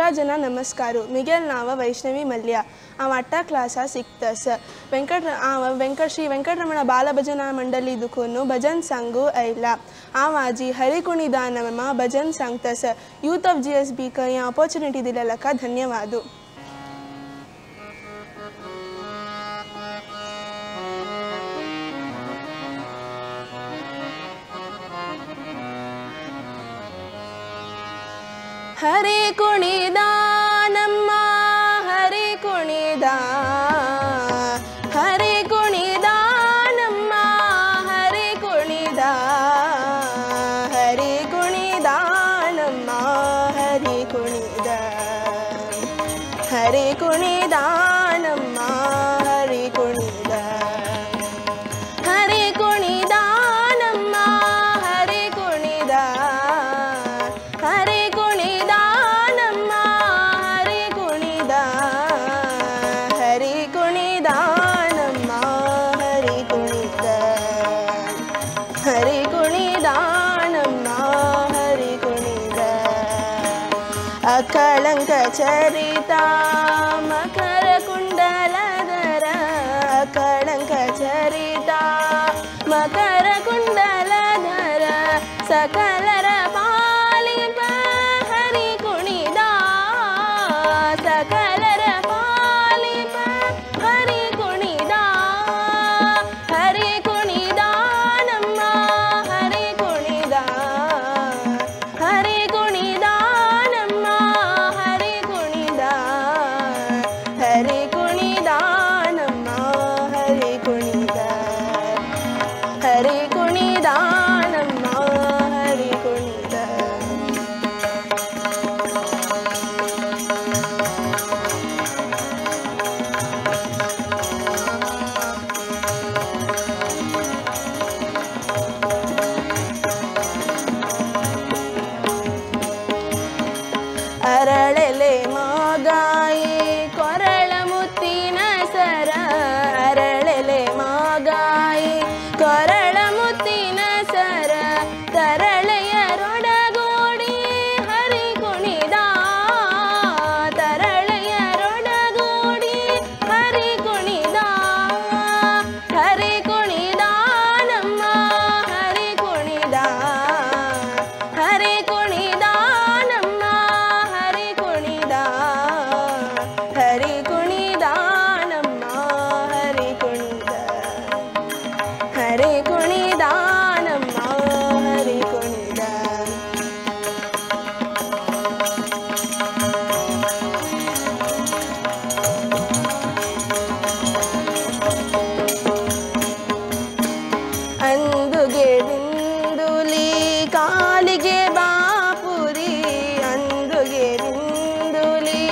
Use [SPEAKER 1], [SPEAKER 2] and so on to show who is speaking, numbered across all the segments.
[SPEAKER 1] ನಟರಾಜನ ನಮಸ್ಕಾರ ಮಿಗೆಲ್ ನಾವ ವೈಷ್ಣವಿ ಮಲ್ಯ ಅವ 8th ಕ್ಲಾಸ 6th ಶ್ರೀ ವೆಂಕಟರಮಣ ಬಾಲ ಭಜನಾ ಮಂಡಳಿ ದುಕೂನು ಭಜನ್ ಸಂಘು ಐಲ ಆವಾಜಿ ಹರಿಕುಣಿದಾನಮ ಭಜನ್ ಸಂಘತಸ ಯೂತ್ ಆಫ್ GSB ಕ ಈ ಆಪರ್ಚುನಿಟಿ ದಿಲಲಕ ಧನ್ಯವಾದ. ಹರಿ ಕುಣಿದ ನಮ್ಮ ಹರಿ ಕುಣಿದ ಹರಿ ಕುಣಿದ ನಮ್ಮ ಹರಿ ಕುಣಿದ ಹರಿ ಕುಣಿದ ನಮ್ಮ ಹರಿ ಕುಣಿದ ಹರಿ ಕುಣಿದ ನಮ್ಮ ಹರಿ ಕುಣಿದ ಹರಿ ಕುಣಿದ ನಮ್ಮ ಹರಿ ಕುಣಿದ ಹರಿ ಅಕಳಂಕ ಚರಿತ ಮಕರ ಕುಂಡಲಧರ ಅಕಳಂಕ ಚರಿತ ಮಕರ ಕುಂಡಲಧರ ಸಕಲರ ಪಾಲಿಪ ಹರಿ ಕುಣಿದ ಸಕಲರ ಪಾಲಿಪ ಹರಿ ಕುಣಿದ ಹರಿ ಕುಣಿದ ನಮ್ಮ ಹರಿ ಕುಣಿದ ಹರಿ ಕುಣಿದ ಹರಿ ಕುಣಿದ ನಮ್ಮ ಹರಿ ಕುಣಿದ ಹರಿ ಕುಣಿದ ನಮ್ಮ ಹರಿ ಕುಣಿದ ಅರಳೆಲೆ ಮಾಗಾಯಿ ಕೊರಳ ಮುತ್ತಿನ ಸರ ಅರಳೆಲೆ ಮಾಗಾಯಿ ಕೊರಳ ಮುತ್ತಿನ ಸರ ತರಳೆಯರೊಡಗೂಡಿ ಹರಿ ಕುಣಿದ ತರಳೆಯರೊಡಗೂಡಿ ಹರಿ ಕುಣಿದ ಹರಿ ಕುಣಿದ ನಮ್ಮ ಹರಿ ಕುಣಿದ ಹರಿ ಕುಣಿದ ನಮ್ಮ ಹರಿ ಕುಣಿದ ಹರಿ ಕುಣಿದ ನಮ್ಮ ಹರಿ ಕುಣಿದ ಹರಿ ಕುಣಿದ ನಮ್ಮ ಹರಿ ಕುಣಿದ ಅಂದುಗೆ ಬಿಂದುಲಿ ಕಾಲಿಗೆ ಬಾಪುರಿ ಅಂದುಗೆ ಬಿಂದುಲಿ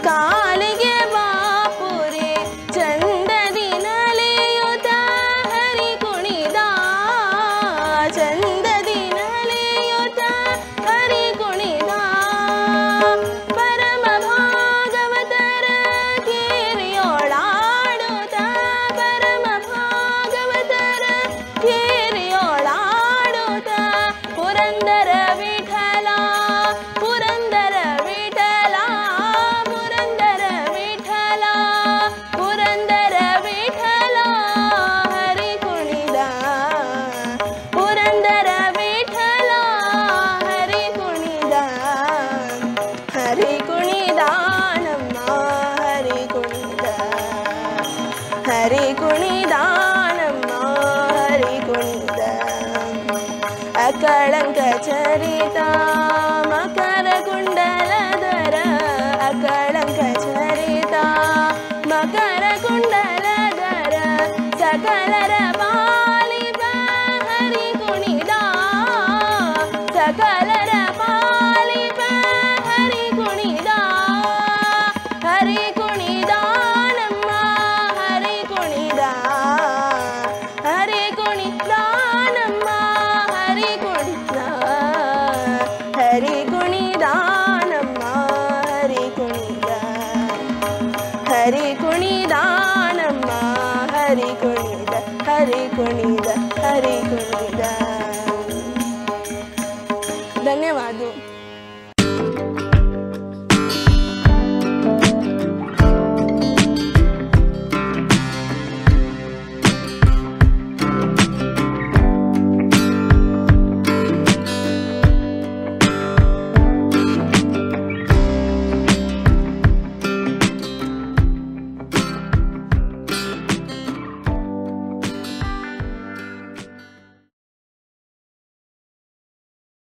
[SPEAKER 1] ಕಾಲಿಗೆ ಬಾಪುರಿ ಚಂದದಿ ನಲಿಯುತ ಹರಿ ಕುಣಿದ ಚಂದದಿ ನಲಿಯುತ ಹರಿ ಕುಣಿದ ಪರಮ ಭಾಗವತರ ಕೇರಿಯೋಳಾಡುತ್ತ ಪರಮ ಭಾಗವತರ ಕೇರಿಯೋಳಾಡುತ್ತ ಪುರಂದರ ವಿಠಲ ಪುರಂದರ ವಿಠಲ ಪುರಂದರ ವಿಠಲ ಪುರಂದರ ವಿಠಲ ಹರಿ ಕುಣಿದ ಪುರಂದರ ವಿಠಲ ಹರಿ ಕುಣಿದ ಹರಿ ಕುಣಿದ ನಮ್ಮ ಹರಿ ಕುಣಿದ ಹರಿ ಕುಣಿದ ನಮ್ಮ ಹರಿ ಕುಣಿದ ಅಕಳಂಕ ಚರಿತ ಮಕರ ಕುಂಡಲಧರ ಅಕಳಂಕ ಚರಿತ ಮಕರ ಕುಂಡಲಧರ ಸಕಲರ ಪಾಲಿಪ ಹರಿ ಕುಣಿದ ಸಕಲರ ಪಾಲಿಪ ಹರಿ ಕುಣಿದ ಹರಿ ಕುಣಿದ ನಮ್ಮ ಹರಿ ಕುಣಿದ ಹರಿ ಕುಣಿದ ನಮ್ಮ ಹರಿ ಕುಣಿದ ಹರಿ ಕುಣಿದ ನಮ್ಮ ಹರಿ ಕುಣಿದ ಹರಿ ಕುಣಿದ ನಮ್ಮ ಹರಿ ಕುಣಿದ ಹರಿ ಕುಣಿದ ಹರಿ ಕುಣಿದ ಧನ್ಯವಾದ.